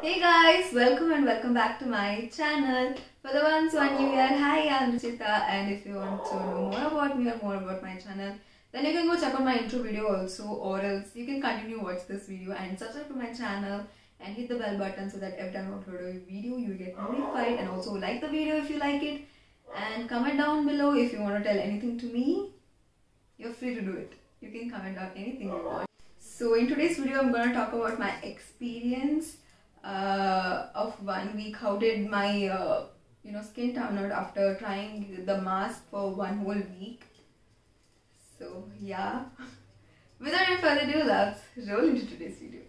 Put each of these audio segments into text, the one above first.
Hey guys, welcome and welcome back to my channel. For the ones who are new here, hi, I'm Ruchitha, and if you want to know more about me or more about my channel, then you can go check out my intro video also, or else you can continue watch this video and subscribe to my channel and hit the bell button so that every time I upload a video you will get notified, and also like the video if you like it and comment down below if you want to tell anything to me. You're free to do it. You can comment down anything you want. So in today's video I'm going to talk about my experience of 1 week. How did my skin turn out after trying the mask for 1 whole week. So yeah, without any further ado, let's roll into today's video.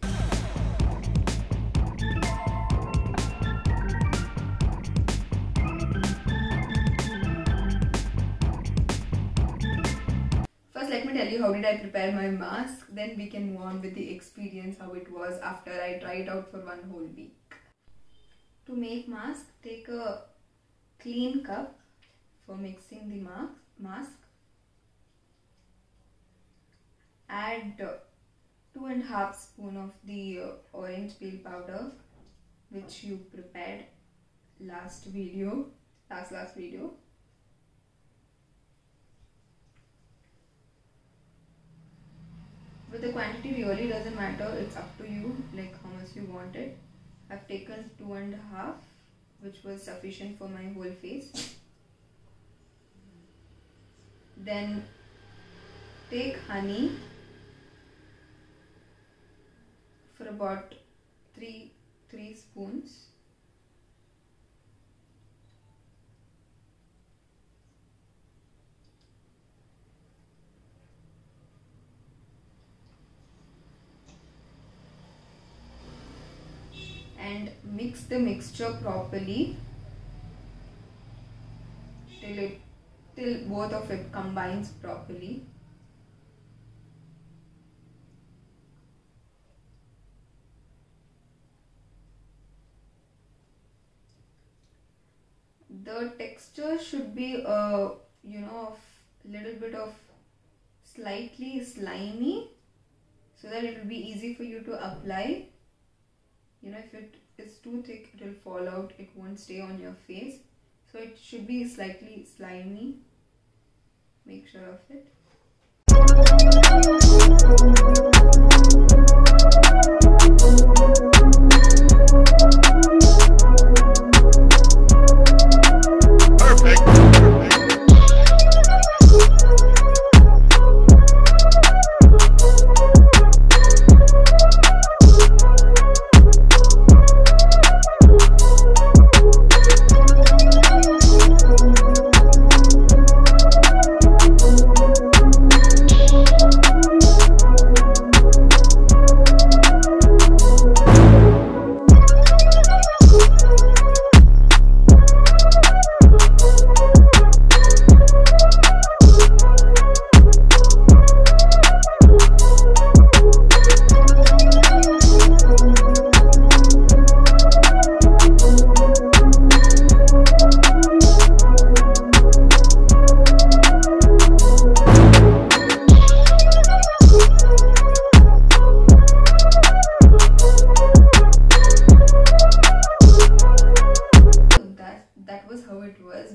First, let me tell you how did I prepare my mask, then we can move on with the experience, how it was after I tried it out for 1 whole week. To make mask, take a clean cup for mixing the mask. Add 2.5 spoon of the orange peel powder which you prepared last video. But the quantity really doesn't matter, it's up to you, like how much you want it. I've taken 2.5, which was sufficient for my whole face. Then take honey for about 3 spoons. And mix the mixture properly till both of it combines properly. The texture should be a little bit of slightly slimy, so that it will be easy for you to apply. If it is too thick, it will fall out, it won't stay on your face. So it should be slightly slimy. Make sure of it.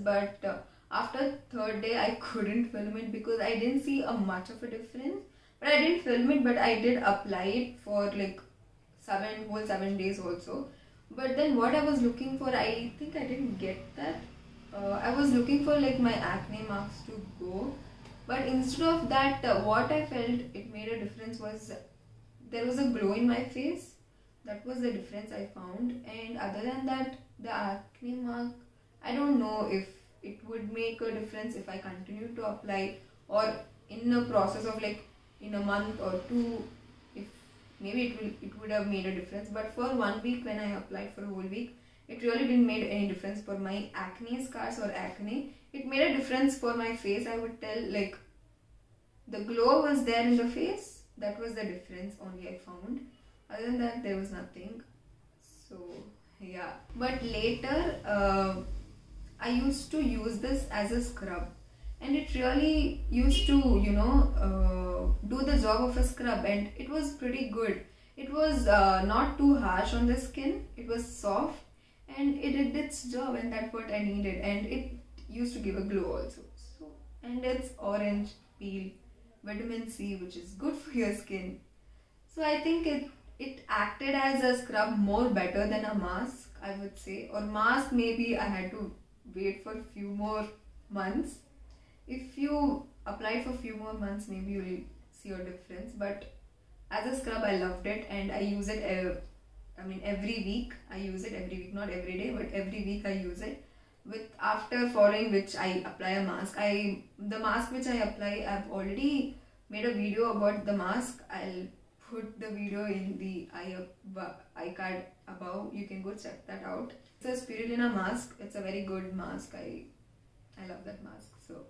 But after 3rd day I couldn't film it because I didn't see much of a difference. But I didn't film it, but I did apply it for like 7 days also. But then what I was looking for, I think I didn't get that. I was looking for like my acne marks to go, but instead of that, what I felt it made a difference was there was a glow in my face. That was the difference I found. And other than that, the acne mark, I don't know if it would make a difference if I continue to apply, or in a process of like in a month or 2, if maybe it would have made a difference. But for 1 week, when I applied for a whole week, it really didn't make any difference for my acne scars or acne. It made a difference for my face. I would tell, like, the glow was there in the face. That was the difference only I found. Other than that, there was nothing. So yeah, but later I used to use this as a scrub, and it really used to do the job of a scrub, and it was pretty good. It was not too harsh on the skin. It was soft and it did its job, and that's what I needed. And it used to give a glow also. So, and it's orange peel, vitamin C, which is good for your skin. So I think it acted as a scrub more better than a mask, I would say. Or mask, maybe I had to wait for a few more months. If you apply for a few more months, maybe you will see a difference. But as a scrub, I loved it, and I use it. Every week I use it. Every week, not every day, but every week I use it. With after following which I apply a mask. The mask which I apply, I've already made a video about the mask. I'll put the video in the iCard above. You can go check that out. It's a spirulina mask. It's a very good mask. I love that mask. So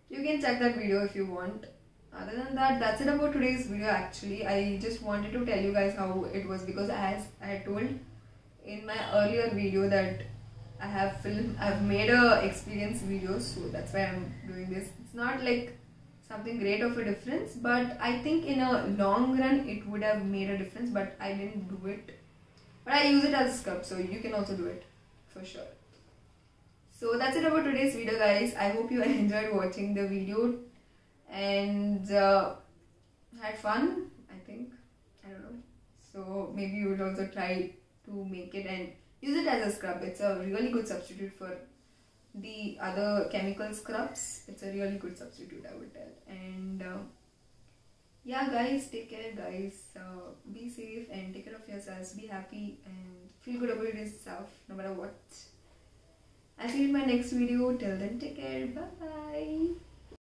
you can check that video if you want. Other than that, that's it about today's video. Actually, I just wanted to tell you guys how it was, because as I had told in my earlier video that I've made a experience video, so that's why I'm doing this. It's not like something great of a difference, but I think in a long run it would have made a difference, but I didn't do it. But I use it as a scrub, so you can also do it for sure. So that's it about today's video, guys. I hope you enjoyed watching the video and had fun, I think. I don't know. So maybe you would also try to make it and use it as a scrub. It's a really good substitute for the other chemical scrubs. It's a really good substitute, I would tell. And yeah, guys, take care, guys. Be safe and take care of yourselves. Be happy and feel good about yourself, no matter what. I'll see you in my next video. Till then, take care. Bye bye.